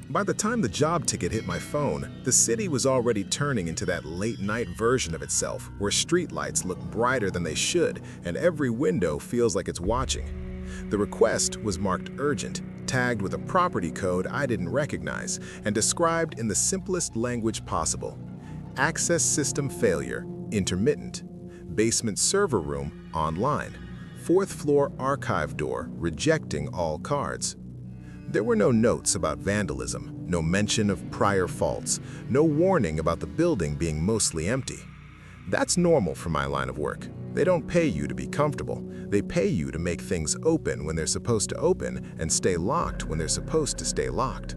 By the time the job ticket hit my phone, the city was already turning into that late-night version of itself where streetlights look brighter than they should and every window feels like it's watching. The request was marked urgent, tagged with a property code I didn't recognize, and described in the simplest language possible. Access system failure, intermittent. Basement server room, online. Fourth floor archive door, rejecting all cards. There were no notes about vandalism, no mention of prior faults, no warning about the building being mostly empty. That's normal for my line of work. They don't pay you to be comfortable. They pay you to make things open when they're supposed to open and stay locked when they're supposed to stay locked.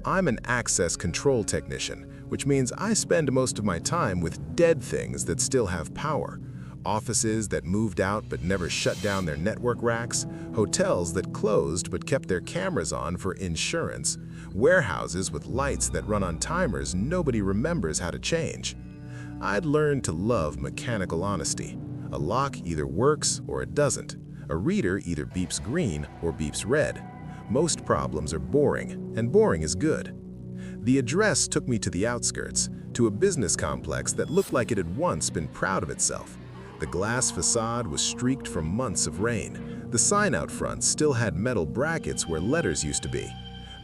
I'm an access control technician, which means I spend most of my time with dead things that still have power. Offices that moved out but never shut down their network racks, hotels that closed but kept their cameras on for insurance, warehouses with lights that run on timers nobody remembers how to change. I'd learned to love mechanical honesty. A lock either works or it doesn't. A reader either beeps green or beeps red. Most problems are boring, and boring is good. The address took me to the outskirts, to a business complex that looked like it had once been proud of itself. The glass facade was streaked from months of rain. The sign out front still had metal brackets where letters used to be.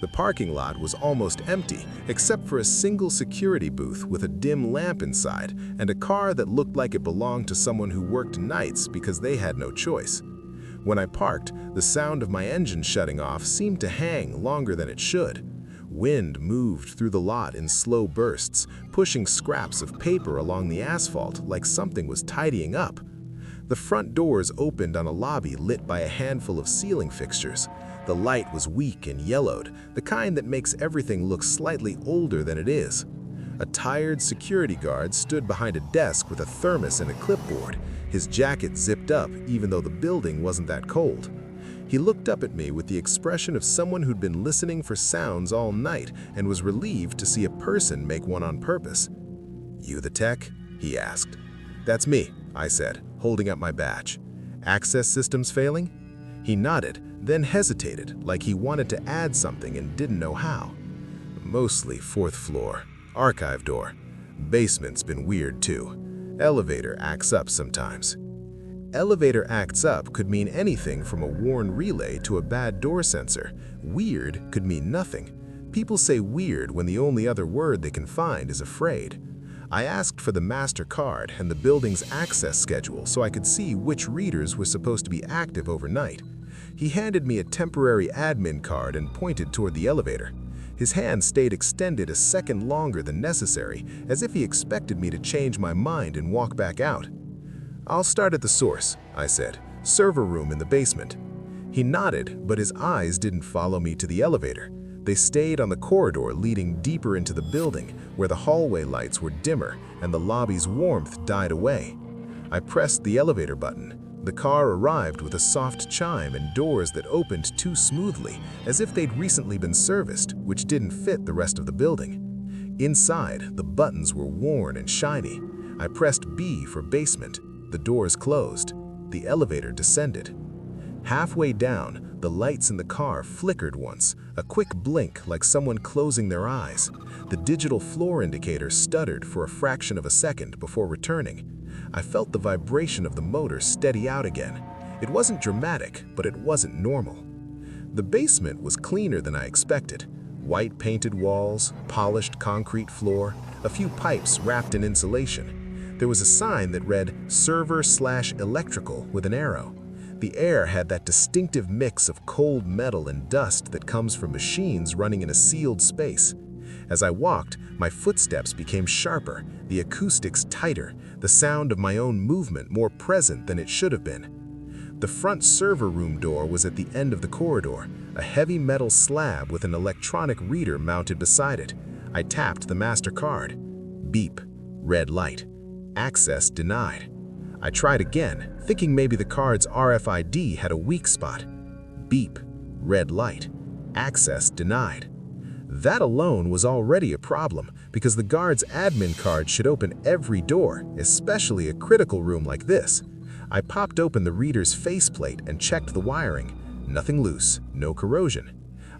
The parking lot was almost empty, except for a single security booth with a dim lamp inside and a car that looked like it belonged to someone who worked nights because they had no choice. When I parked, the sound of my engine shutting off seemed to hang longer than it should. Wind moved through the lot in slow bursts, pushing scraps of paper along the asphalt like something was tidying up. The front doors opened on a lobby lit by a handful of ceiling fixtures. The light was weak and yellowed, the kind that makes everything look slightly older than it is. A tired security guard stood behind a desk with a thermos and a clipboard, his jacket zipped up even though the building wasn't that cold. He looked up at me with the expression of someone who'd been listening for sounds all night and was relieved to see a person make one on purpose. "You the tech?" he asked. "That's me," I said, holding up my badge. "Access systems failing?" He nodded, then hesitated, like he wanted to add something and didn't know how. "Mostly fourth floor. Archive door. Basement's been weird too. Elevator acts up sometimes." Elevator acts up could mean anything from a worn relay to a bad door sensor. Weird could mean nothing. People say weird when the only other word they can find is afraid. I asked for the master card and the building's access schedule so I could see which readers were supposed to be active overnight. He handed me a temporary admin card and pointed toward the elevator. His hand stayed extended a second longer than necessary, as if he expected me to change my mind and walk back out. "I'll start at the source," I said. "Server room in the basement." He nodded, but his eyes didn't follow me to the elevator. They stayed on the corridor leading deeper into the building, where the hallway lights were dimmer and the lobby's warmth died away. I pressed the elevator button. The car arrived with a soft chime and doors that opened too smoothly, as if they'd recently been serviced, which didn't fit the rest of the building. Inside, the buttons were worn and shiny. I pressed B for basement. The doors closed. The elevator descended. Halfway down, the lights in the car flickered once, a quick blink like someone closing their eyes. The digital floor indicator stuttered for a fraction of a second before returning. I felt the vibration of the motor steady out again. It wasn't dramatic, but it wasn't normal. The basement was cleaner than I expected. White painted walls, polished concrete floor, a few pipes wrapped in insulation. There was a sign that read server/electrical with an arrow. The air had that distinctive mix of cold metal and dust that comes from machines running in a sealed space. As I walked, my footsteps became sharper, the acoustics tighter, the sound of my own movement more present than it should have been. The front server room door was at the end of the corridor, a heavy metal slab with an electronic reader mounted beside it. I tapped the master card. Beep. Red light. Access denied. I tried again, thinking maybe the card's RFID had a weak spot. Beep. Red light. Access denied. That alone was already a problem, because the guard's admin card should open every door, especially a critical room like this. I popped open the reader's faceplate and checked the wiring. Nothing loose, no corrosion.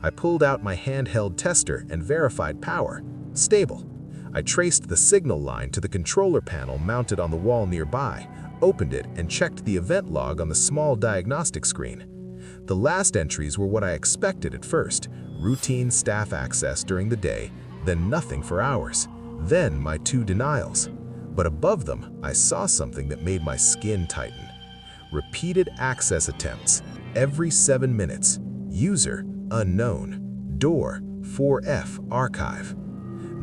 I pulled out my handheld tester and verified power. Stable. I traced the signal line to the controller panel mounted on the wall nearby, opened it, and checked the event log on the small diagnostic screen. The last entries were what I expected at first: routine staff access during the day, then nothing for hours, then my 2 denials. But above them, I saw something that made my skin tighten. Repeated access attempts, every 7 minutes. User, unknown. Door, 4F, archive.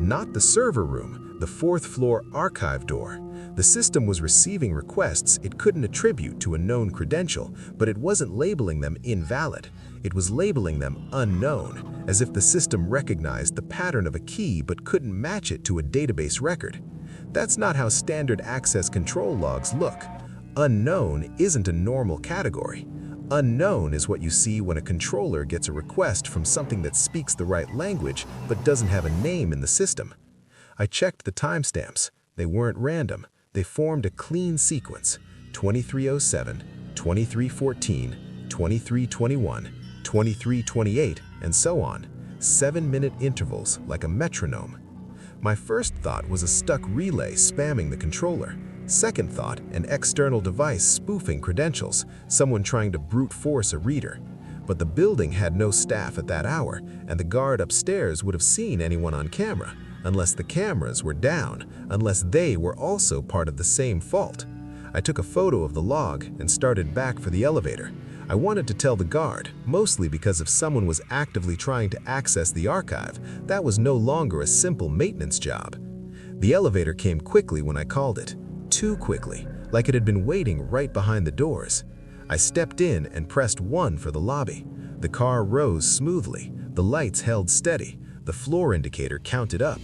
Not the server room, the 4th floor archive door. The system was receiving requests it couldn't attribute to a known credential, but it wasn't labeling them invalid. It was labeling them unknown, as if the system recognized the pattern of a key but couldn't match it to a database record. That's not how standard access control logs look. Unknown isn't a normal category. Unknown is what you see when a controller gets a request from something that speaks the right language but doesn't have a name in the system. I checked the timestamps. They weren't random. They formed a clean sequence: 2307, 2314, 2321, 2328, and so on. 7-minute intervals like a metronome. My first thought was a stuck relay spamming the controller. Second thought, an external device spoofing credentials, someone trying to brute force a reader. But the building had no staff at that hour, and the guard upstairs would have seen anyone on camera, unless the cameras were down, unless they were also part of the same fault. I took a photo of the log and started back for the elevator. I wanted to tell the guard, mostly because if someone was actively trying to access the archive, that was no longer a simple maintenance job. The elevator came quickly when I called it. Too quickly, like it had been waiting right behind the doors. I stepped in and pressed 1 for the lobby. The car rose smoothly, the lights held steady, the floor indicator counted up.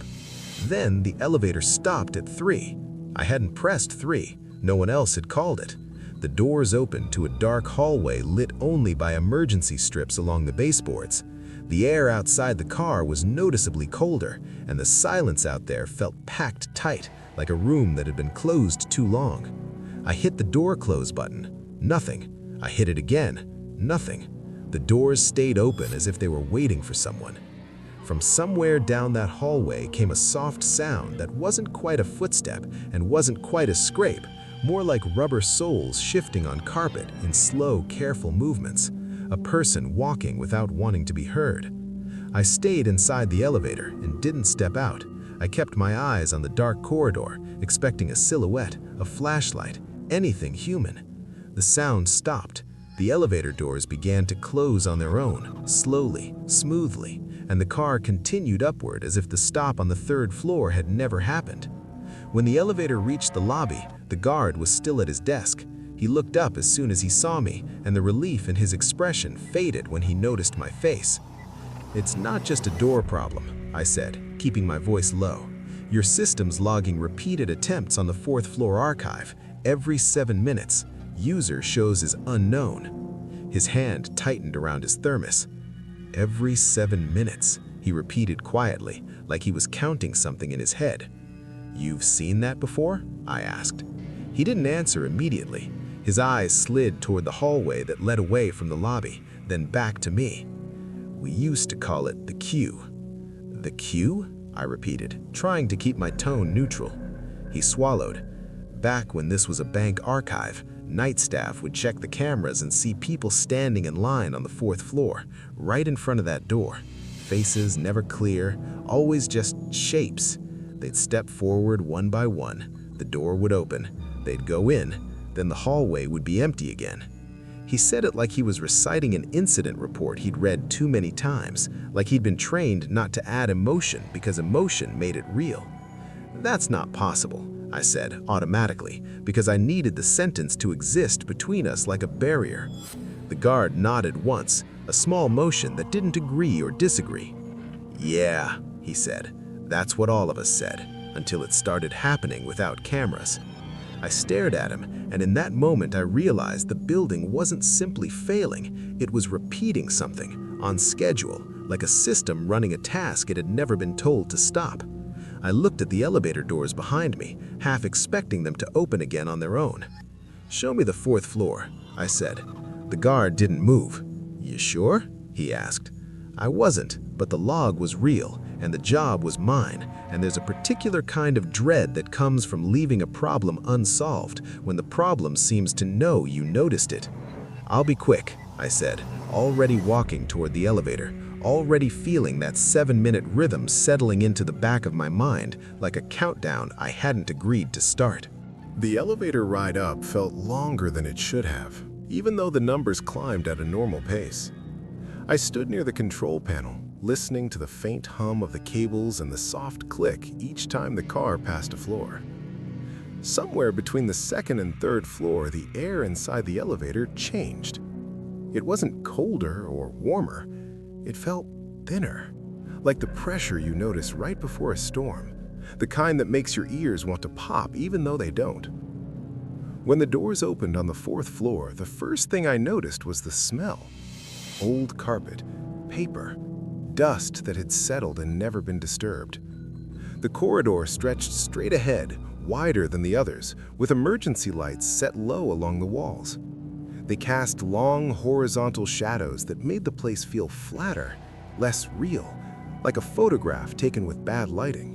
Then the elevator stopped at 3. I hadn't pressed 3, no one else had called it. The doors opened to a dark hallway lit only by emergency strips along the baseboards. The air outside the car was noticeably colder, and the silence out there felt packed tight, like a room that had been closed too long. I hit the door close button. Nothing. I hit it again. Nothing. The doors stayed open as if they were waiting for someone. From somewhere down that hallway came a soft sound that wasn't quite a footstep and wasn't quite a scrape, more like rubber soles shifting on carpet in slow, careful movements. A person walking without wanting to be heard. I stayed inside the elevator and didn't step out. I kept my eyes on the dark corridor, expecting a silhouette, a flashlight, anything human. The sound stopped. The elevator doors began to close on their own, slowly, smoothly, and the car continued upward as if the stop on the 3rd floor had never happened. When the elevator reached the lobby, the guard was still at his desk. He looked up as soon as he saw me, and the relief in his expression faded when he noticed my face. "It's not just a door problem," I said, keeping my voice low. "Your system's logging repeated attempts on the 4th floor archive. Every 7 minutes, user shows as unknown." His hand tightened around his thermos. "Every 7 minutes," he repeated quietly, like he was counting something in his head. "You've seen that before?" I asked. He didn't answer immediately. His eyes slid toward the hallway that led away from the lobby, then back to me. "We used to call it the queue." "The queue?" I repeated, trying to keep my tone neutral. He swallowed. "Back when this was a bank archive, night staff would check the cameras and see people standing in line on the 4th floor, right in front of that door. Faces never clear, always just shapes. They'd step forward one by one. The door would open. They'd go in. Then the hallway would be empty again." He said it like he was reciting an incident report he'd read too many times, like he'd been trained not to add emotion because emotion made it real. "That's not possible," I said automatically, because I needed the sentence to exist between us like a barrier. The guard nodded once, a small motion that didn't agree or disagree. "Yeah," he said. "That's what all of us said, until it started happening without cameras." I stared at him, and in that moment I realized the building wasn't simply failing, it was repeating something, on schedule, like a system running a task it had never been told to stop. I looked at the elevator doors behind me, half expecting them to open again on their own. "Show me the 4th floor," I said. The guard didn't move. "You sure?" he asked. I wasn't, but the log was real, and the job was mine, and there's a particular kind of dread that comes from leaving a problem unsolved when the problem seems to know you noticed it. "I'll be quick," I said, already walking toward the elevator, already feeling that 7-minute rhythm settling into the back of my mind like a countdown I hadn't agreed to start. The elevator ride up felt longer than it should have, even though the numbers climbed at a normal pace. I stood near the control panel, listening to the faint hum of the cables and the soft click each time the car passed a floor. Somewhere between the second and third floor, the air inside the elevator changed. It wasn't colder or warmer. It felt thinner, like the pressure you notice right before a storm, the kind that makes your ears want to pop even though they don't. When the doors opened on the 4th floor, the first thing I noticed was the smell. Old carpet, paper, dust that had settled and never been disturbed. The corridor stretched straight ahead, wider than the others, with emergency lights set low along the walls. They cast long, horizontal shadows that made the place feel flatter, less real, like a photograph taken with bad lighting.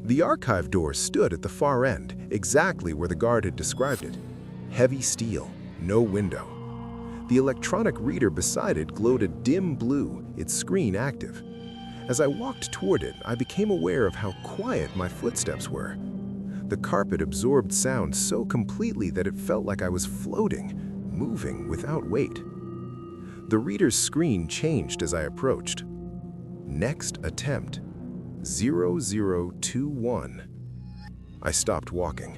The archive door stood at the far end, exactly where the guard had described it. Heavy steel, no window. The electronic reader beside it glowed a dim blue, its screen active. As I walked toward it, I became aware of how quiet my footsteps were. The carpet absorbed sound so completely that it felt like I was floating, moving without weight. The reader's screen changed as I approached. Next attempt, 0021. I stopped walking.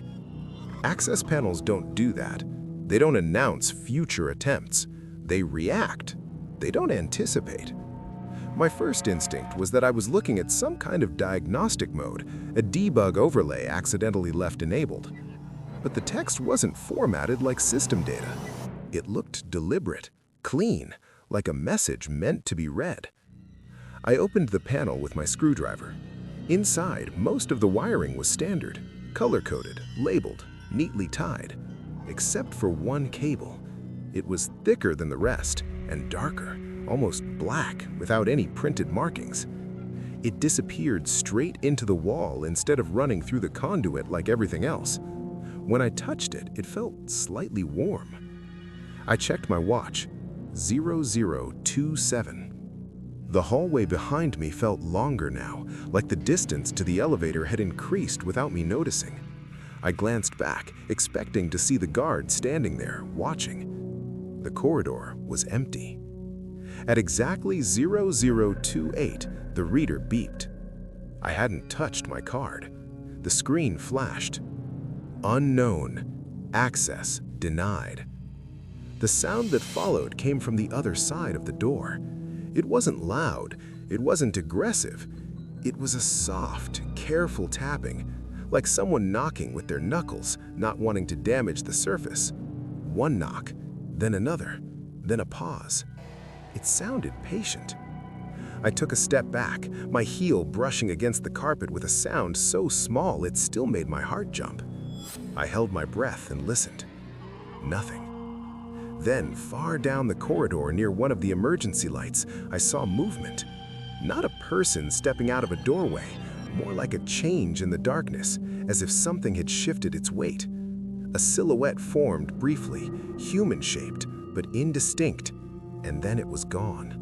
Access panels don't do that. They don't announce future attempts. They react. They don't anticipate. My first instinct was that I was looking at some kind of diagnostic mode, a debug overlay accidentally left enabled. But the text wasn't formatted like system data. It looked deliberate, clean, like a message meant to be read. I opened the panel with my screwdriver. Inside, most of the wiring was standard, color-coded, labeled, neatly tied. Except for one cable. It was thicker than the rest and darker, almost black, without any printed markings. It disappeared straight into the wall instead of running through the conduit like everything else. When I touched it, it felt slightly warm. I checked my watch, 0027. The hallway behind me felt longer now, like the distance to the elevator had increased without me noticing. I glanced back, expecting to see the guard standing there, watching. The corridor was empty. At exactly 0028, the reader beeped. I hadn't touched my card. The screen flashed. Unknown. Access denied. The sound that followed came from the other side of the door. It wasn't loud. It wasn't aggressive. It was a soft, careful tapping, like someone knocking with their knuckles, not wanting to damage the surface. One knock, then another, then a pause. It sounded patient. I took a step back, my heel brushing against the carpet with a sound so small it still made my heart jump. I held my breath and listened. Nothing. Then, far down the corridor near one of the emergency lights, I saw movement. Not a person stepping out of a doorway, more like a change in the darkness, as if something had shifted its weight. A silhouette formed briefly, human-shaped, but indistinct, and then it was gone.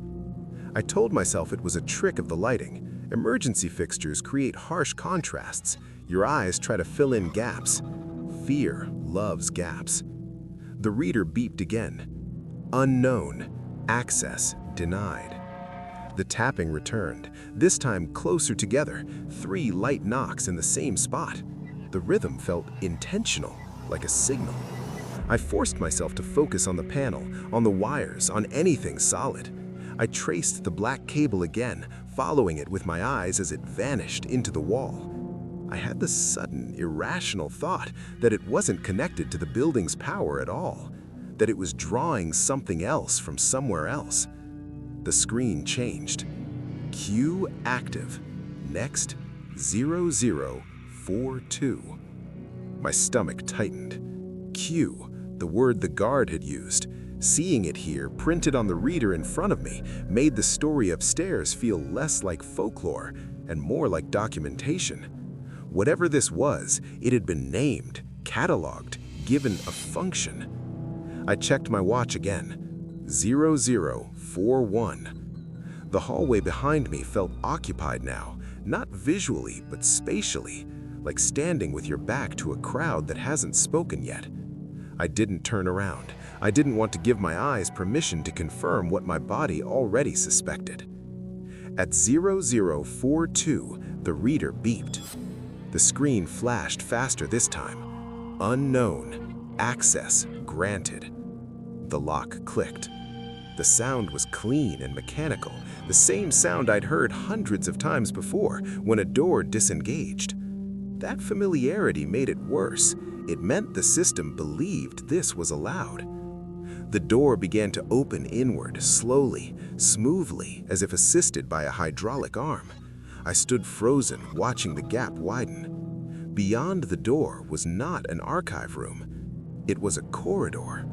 I told myself it was a trick of the lighting. Emergency fixtures create harsh contrasts. Your eyes try to fill in gaps. Fear loves gaps. The reader beeped again. Unknown. Access denied. The tapping returned, this time closer together, 3 light knocks in the same spot. The rhythm felt intentional, like a signal. I forced myself to focus on the panel, on the wires, on anything solid. I traced the black cable again, following it with my eyes as it vanished into the wall. I had the sudden, irrational thought that it wasn't connected to the building's power at all, that it was drawing something else from somewhere else. The screen changed. Q active. Next, 0042. My stomach tightened. Q, the word the guard had used. Seeing it here, printed on the reader in front of me, made the story upstairs feel less like folklore and more like documentation. Whatever this was, it had been named, cataloged, given a function. I checked my watch again. 0041. The hallway behind me felt occupied now, not visually, but spatially, like standing with your back to a crowd that hasn't spoken yet. I didn't turn around. I didn't want to give my eyes permission to confirm what my body already suspected. At 0042, the reader beeped. The screen flashed faster this time. Unknown. Access granted. The lock clicked. The sound was clean and mechanical, the same sound I'd heard hundreds of times before when a door disengaged. That familiarity made it worse. It meant the system believed this was allowed. The door began to open inward, slowly, smoothly, as if assisted by a hydraulic arm. I stood frozen, watching the gap widen. Beyond the door was not an archive room. It was a corridor.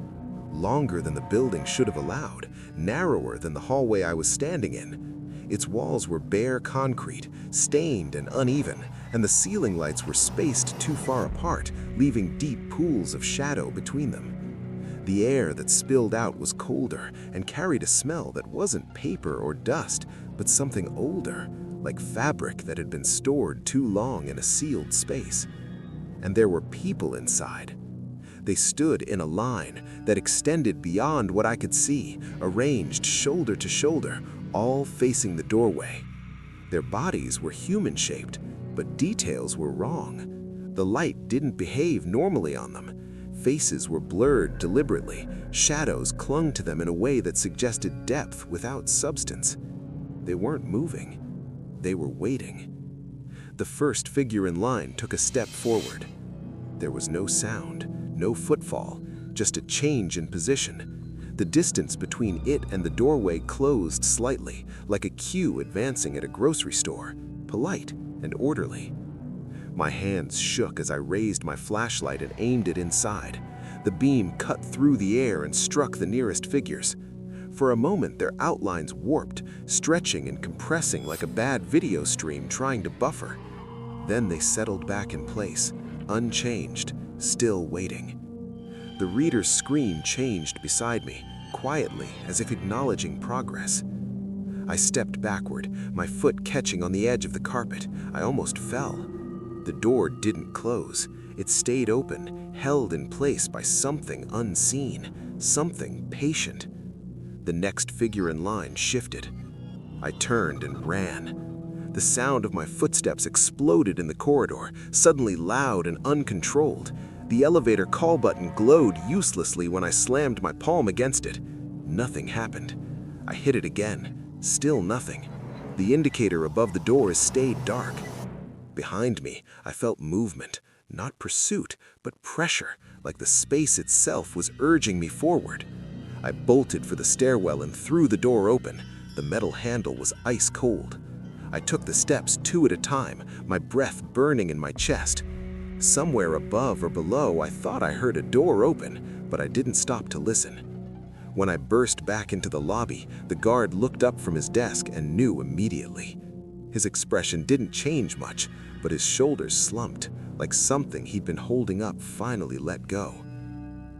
Longer than the building should have allowed, narrower than the hallway I was standing in. Its walls were bare concrete, stained and uneven, and the ceiling lights were spaced too far apart, leaving deep pools of shadow between them. The air that spilled out was colder and carried a smell that wasn't paper or dust, but something older, like fabric that had been stored too long in a sealed space. And there were people inside. They stood in a line that extended beyond what I could see, arranged shoulder to shoulder, all facing the doorway. Their bodies were human-shaped, but details were wrong. The light didn't behave normally on them. Faces were blurred deliberately. Shadows clung to them in a way that suggested depth without substance. They weren't moving. They were waiting. The first figure in line took a step forward. There was no sound, no footfall, just a change in position. The distance between it and the doorway closed slightly, like a queue advancing at a grocery store, polite and orderly. My hands shook as I raised my flashlight and aimed it inside. The beam cut through the air and struck the nearest figures. For a moment, their outlines warped, stretching and compressing like a bad video stream trying to buffer. Then they settled back in place, unchanged, still waiting. The reader's screen changed beside me, quietly, as if acknowledging progress. I stepped backward, my foot catching on the edge of the carpet. I almost fell. The door didn't close. It stayed open, held in place by something unseen, something patient. The next figure in line shifted. I turned and ran. The sound of my footsteps exploded in the corridor, suddenly loud and uncontrolled. The elevator call button glowed uselessly when I slammed my palm against it. Nothing happened. I hit it again. Still nothing. The indicator above the doors stayed dark. Behind me, I felt movement, not pursuit, but pressure, like the space itself was urging me forward. I bolted for the stairwell and threw the door open. The metal handle was ice cold. I took the steps 2 at a time, my breath burning in my chest. Somewhere above or below, I thought I heard a door open, but I didn't stop to listen. When I burst back into the lobby, the guard looked up from his desk and knew immediately. His expression didn't change much, but his shoulders slumped, like something he'd been holding up finally let go.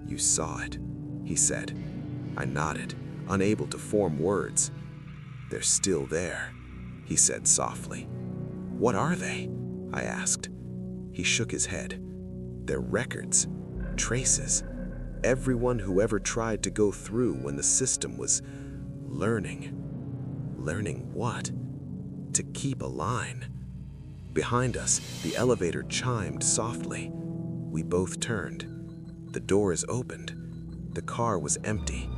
"You saw it," he said. I nodded, unable to form words. "They're still there," he said softly. "What are they?" I asked. He shook his head. "They're records, traces. Everyone who ever tried to go through when the system was learning." Learning what? To keep a line. Behind us, the elevator chimed softly. We both turned. The doors opened. The car was empty.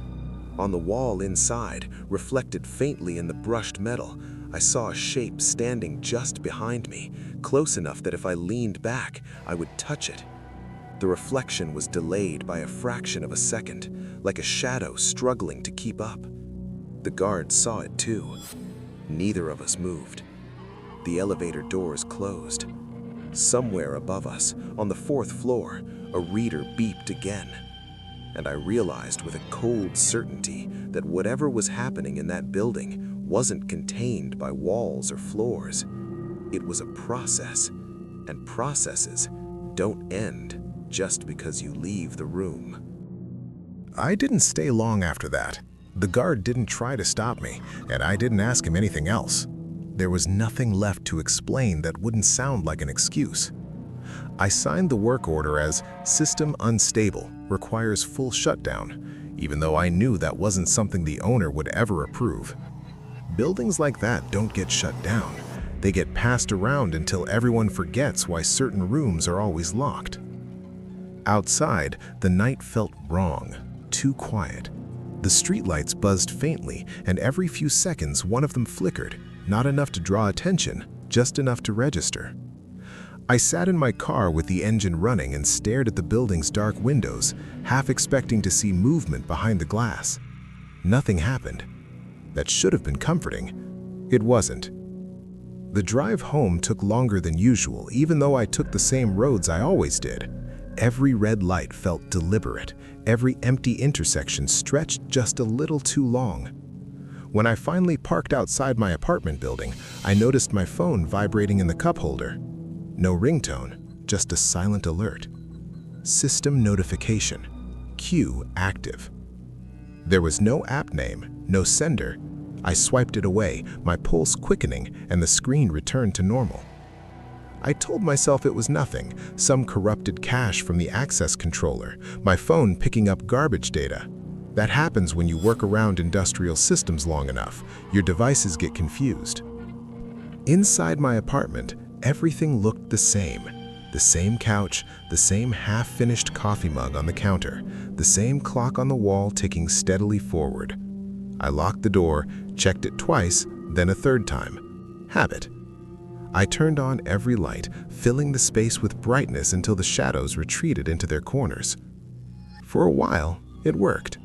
On the wall inside, reflected faintly in the brushed metal, I saw a shape standing just behind me, close enough that if I leaned back, I would touch it. The reflection was delayed by a fraction of a second, like a shadow struggling to keep up. The guard saw it too. Neither of us moved. The elevator doors closed. Somewhere above us, on the 4th floor, a reader beeped again. and I realized with a cold certainty that whatever was happening in that building wasn't contained by walls or floors. It was a process, and processes don't end just because you leave the room. I didn't stay long after that. The guard didn't try to stop me, and I didn't ask him anything else. There was nothing left to explain that wouldn't sound like an excuse. I signed the work order as "System unstable, requires full shutdown," even though I knew that wasn't something the owner would ever approve. Buildings like that don't get shut down. They get passed around until everyone forgets why certain rooms are always locked. Outside, the night felt wrong, too quiet. The streetlights buzzed faintly, and every few seconds one of them flickered, not enough to draw attention, just enough to register. I sat in my car with the engine running and stared at the building's dark windows, half expecting to see movement behind the glass. Nothing happened. That should have been comforting. It wasn't. The drive home took longer than usual, even though I took the same roads I always did. Every red light felt deliberate. Every empty intersection stretched just a little too long. When I finally parked outside my apartment building, I noticed my phone vibrating in the cup holder. No ringtone, just a silent alert. System notification. Queue active. There was no app name, no sender. I swiped it away, my pulse quickening, and the screen returned to normal. I told myself it was nothing, some corrupted cache from the access controller, my phone picking up garbage data. That happens when you work around industrial systems long enough. Your devices get confused. Inside my apartment, everything looked the same. The same couch, the same half-finished coffee mug on the counter, the same clock on the wall ticking steadily forward. I locked the door, checked it twice, then a third time. Habit. I turned on every light, filling the space with brightness until the shadows retreated into their corners. For a while, it worked.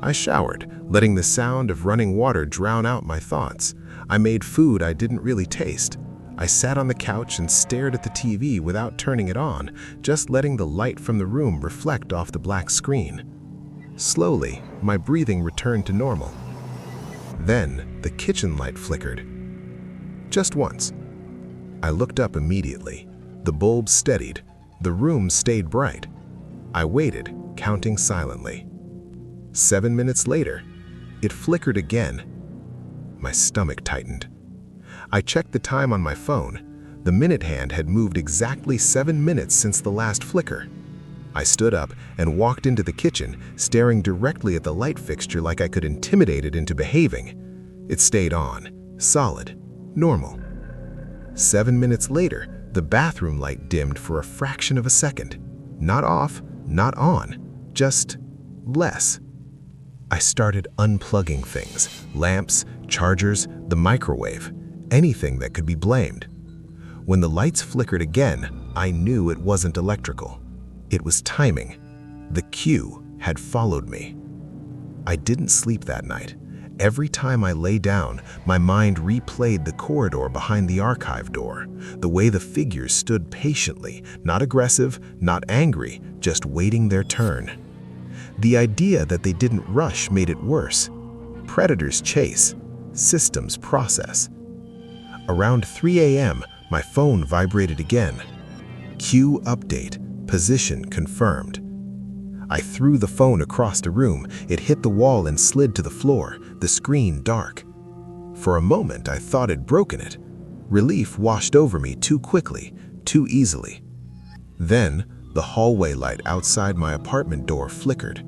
I showered, letting the sound of running water drown out my thoughts. I made food I didn't really taste. I sat on the couch and stared at the TV without turning it on, just letting the light from the room reflect off the black screen. Slowly, my breathing returned to normal. Then, the kitchen light flickered. Just once. I looked up immediately. The bulb steadied. The room stayed bright. I waited, counting silently. 7 minutes later, it flickered again. My stomach tightened. I checked the time on my phone. The minute hand had moved exactly 7 minutes since the last flicker. I stood up and walked into the kitchen, staring directly at the light fixture like I could intimidate it into behaving. It stayed on, solid, normal. 7 minutes later, the bathroom light dimmed for a fraction of a second. Not off, not on, just less. I started unplugging things, lamps, chargers, the microwave, anything that could be blamed. When the lights flickered again, I knew it wasn't electrical. It was timing. The cue had followed me. I didn't sleep that night. Every time I lay down, my mind replayed the corridor behind the archive door, the way the figures stood patiently, not aggressive, not angry, just waiting their turn. The idea that they didn't rush made it worse. Predators chase, systems process. Around 3 a.m., my phone vibrated again. Queue update, position confirmed. I threw the phone across the room. It hit the wall and slid to the floor, the screen dark. For a moment, I thought I'd broken it. Relief washed over me too quickly, too easily. Then, the hallway light outside my apartment door flickered.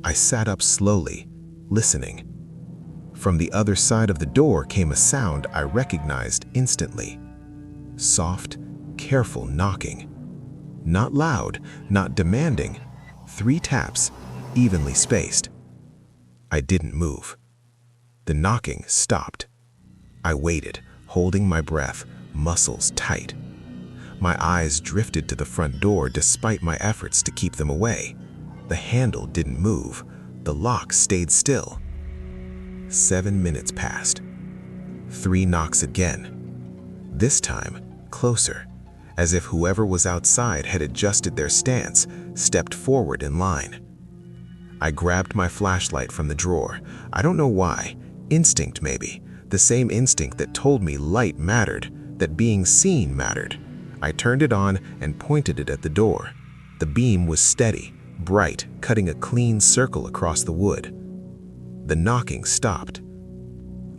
I sat up slowly, listening. From the other side of the door came a sound I recognized instantly. Soft, careful knocking. Not loud, not demanding. 3 taps, evenly spaced. I didn't move. The knocking stopped. I waited, holding my breath, muscles tight. My eyes drifted to the front door despite my efforts to keep them away. The handle didn't move. The lock stayed still. 7 minutes passed. 3 knocks again. This time, closer, as if whoever was outside had adjusted their stance, stepped forward in line. I grabbed my flashlight from the drawer. I don't know why. Instinct, maybe. The same instinct that told me light mattered, that being seen mattered. I turned it on and pointed it at the door. The beam was steady, bright, cutting a clean circle across the wood. The knocking stopped.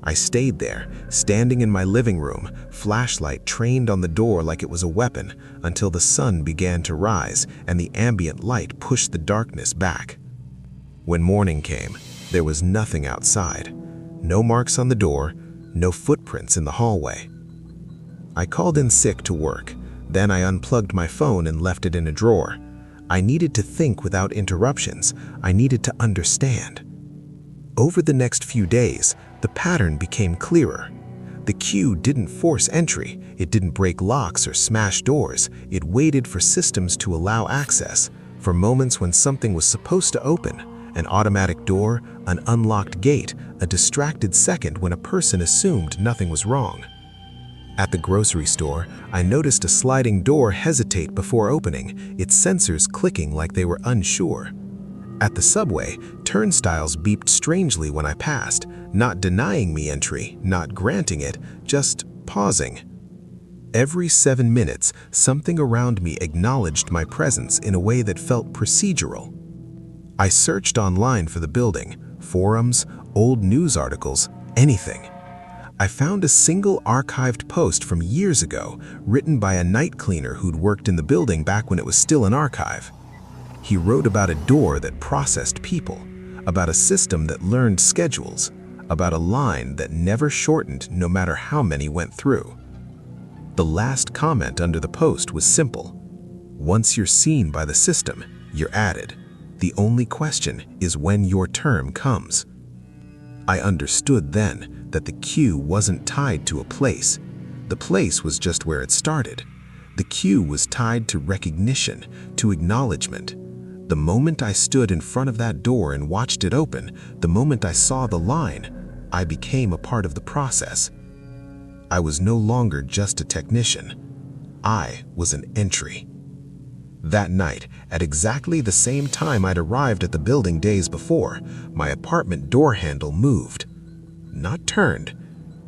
I stayed there, standing in my living room, flashlight trained on the door like it was a weapon, until the sun began to rise and the ambient light pushed the darkness back. When morning came, there was nothing outside. No marks on the door, no footprints in the hallway. I called in sick to work. Then I unplugged my phone and left it in a drawer. I needed to think without interruptions. I needed to understand. Over the next few days, the pattern became clearer. The queue didn't force entry. It didn't break locks or smash doors. It waited for systems to allow access, for moments when something was supposed to open. An automatic door, an unlocked gate, a distracted second when a person assumed nothing was wrong. At the grocery store, I noticed a sliding door hesitate before opening, its sensors clicking like they were unsure. At the subway, turnstiles beeped strangely when I passed, not denying me entry, not granting it, just pausing. Every 7 minutes, something around me acknowledged my presence in a way that felt procedural. I searched online for the building, forums, old news articles, anything. I found a single archived post from years ago, written by a night cleaner who'd worked in the building back when it was still an archive. He wrote about a door that processed people, about a system that learned schedules, about a line that never shortened no matter how many went through. The last comment under the post was simple. Once you're seen by the system, you're added. The only question is when your term comes. I understood then that the queue wasn't tied to a place. The place was just where it started. The queue was tied to recognition, to acknowledgement. The moment I stood in front of that door and watched it open, the moment I saw the line, I became a part of the process. I was no longer just a technician. I was an entry. That night, at exactly the same time I'd arrived at the building days before, my apartment door handle moved. Not turned,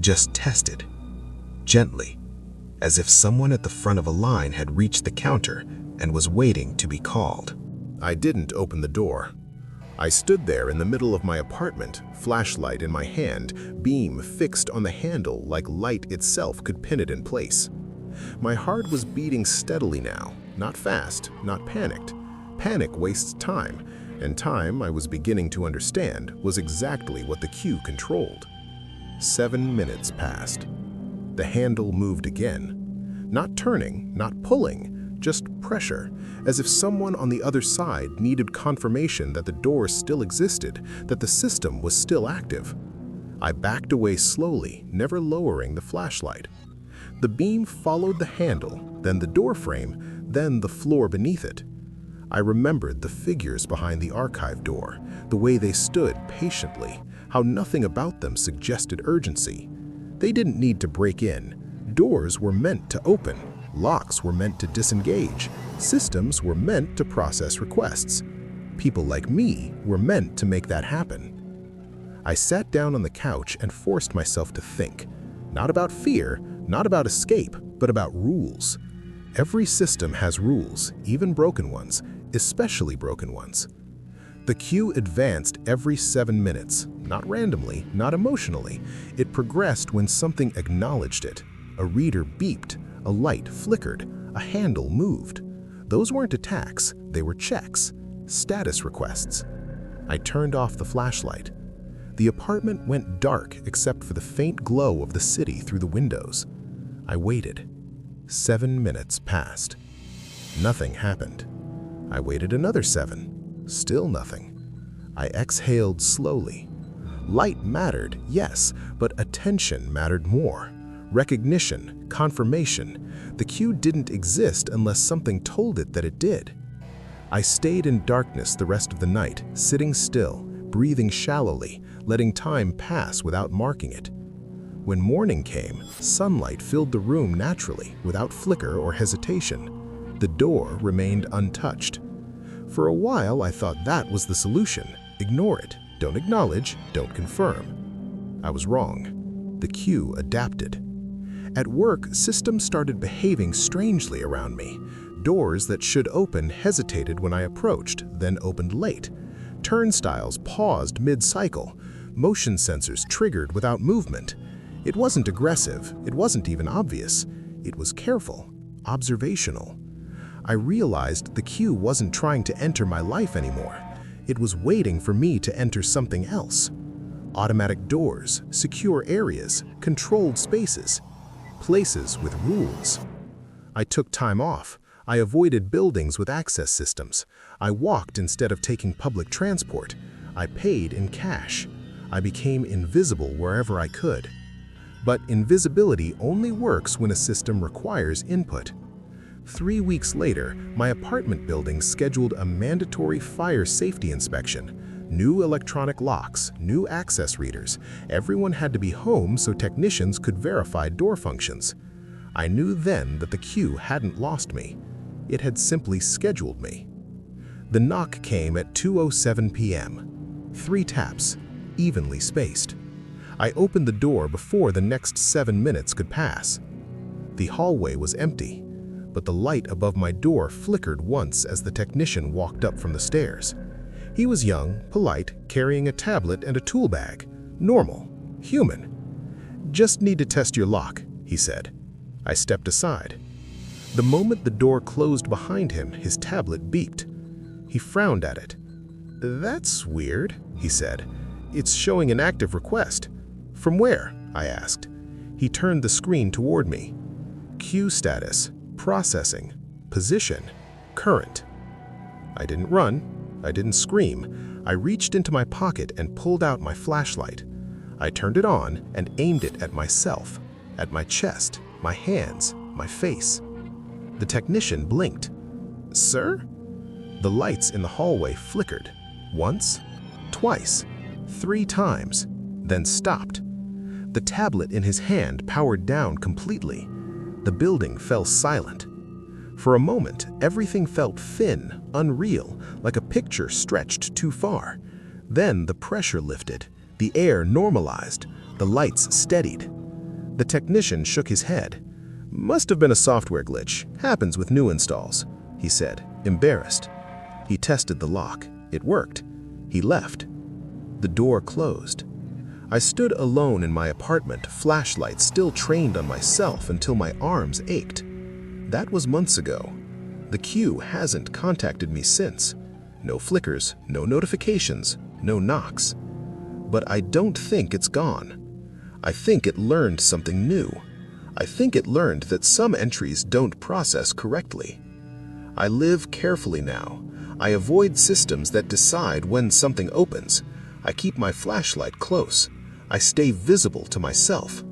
just tested. Gently, as if someone at the front of a line had reached the counter and was waiting to be called. I didn't open the door. I stood there in the middle of my apartment, flashlight in my hand, beam fixed on the handle like light itself could pin it in place. My heart was beating steadily now, not fast, not panicked. Panic wastes time, and time, I was beginning to understand, was exactly what the queue controlled. 7 minutes passed. The handle moved again. Not turning, not pulling, just pressure, as if someone on the other side needed confirmation that the door still existed, that the system was still active. I backed away slowly, never lowering the flashlight. The beam followed the handle, then the door frame, then the floor beneath it. I remembered the figures behind the archive door, the way they stood patiently, how nothing about them suggested urgency. They didn't need to break in. Doors were meant to open. Locks were meant to disengage. Systems were meant to process requests. People like me were meant to make that happen. I sat down on the couch and forced myself to think. Not about fear, not about escape, but about rules. Every system has rules, even broken ones, especially broken ones. The queue advanced every 7 minutes, not randomly, not emotionally. It progressed when something acknowledged it. A reader beeped, a light flickered, a handle moved. Those weren't attacks, they were checks, status requests. I turned off the flashlight. The apartment went dark except for the faint glow of the city through the windows. I waited. 7 minutes passed. Nothing happened. I waited another 7. Still nothing. I exhaled slowly. Light mattered, yes, but attention mattered more. Recognition, confirmation. The queue didn't exist unless something told it that it did. I stayed in darkness the rest of the night, sitting still, breathing shallowly, letting time pass without marking it. When morning came, sunlight filled the room naturally, without flicker or hesitation. The door remained untouched. For a while, I thought that was the solution. Ignore it. Don't acknowledge. Don't confirm. I was wrong. The queue adapted. At work, systems started behaving strangely around me. Doors that should open hesitated when I approached, then opened late. Turnstiles paused mid-cycle. Motion sensors triggered without movement. It wasn't aggressive. It wasn't even obvious. It was careful, observational. I realized the queue wasn't trying to enter my life anymore. It was waiting for me to enter something else. Automatic doors, secure areas, controlled spaces, places with rules. I took time off. I avoided buildings with access systems. I walked instead of taking public transport. I paid in cash. I became invisible wherever I could. But invisibility only works when a system requires input. 3 weeks later, my apartment building scheduled a mandatory fire safety inspection. New electronic locks, new access readers. Everyone had to be home so technicians could verify door functions. I knew then that the queue hadn't lost me. It had simply scheduled me. The knock came at 2:07 p.m. 3 taps, evenly spaced. I opened the door before the next 7 minutes could pass. The hallway was empty, but the light above my door flickered once as the technician walked up from the stairs. He was young, polite, carrying a tablet and a tool bag. Normal, human. "Just need to test your lock," he said. I stepped aside. The moment the door closed behind him, his tablet beeped. He frowned at it. "That's weird," he said. "It's showing an active request." "From where?" I asked. He turned the screen toward me. "Queue status, processing, position, current." I didn't run. I didn't scream. I reached into my pocket and pulled out my flashlight. I turned it on and aimed it at myself, at my chest, my hands, my face. The technician blinked. "Sir?" The lights in the hallway flickered. Once, twice, 3 times, then stopped. The tablet in his hand powered down completely. The building fell silent. For a moment, everything felt thin, unreal, like a picture stretched too far. Then the pressure lifted, the air normalized, the lights steadied. The technician shook his head. "Must have been a software glitch. Happens with new installs," he said, embarrassed. He tested the lock. It worked. He left. The door closed. I stood alone in my apartment, flashlight still trained on myself until my arms ached. That was months ago. The queue hasn't contacted me since. No flickers, no notifications, no knocks. But I don't think it's gone. I think it learned something new. I think it learned that some entries don't process correctly. I live carefully now. I avoid systems that decide when something opens. I keep my flashlight close. I stay visible to myself.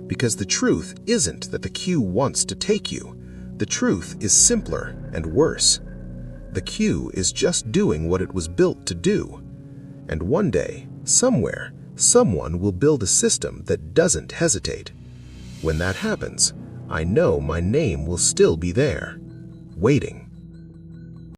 Because the truth isn't that the queue wants to take you. The truth is simpler and worse. The queue is just doing what it was built to do. And one day, somewhere, someone will build a system that doesn't hesitate. When that happens, I know my name will still be there, waiting.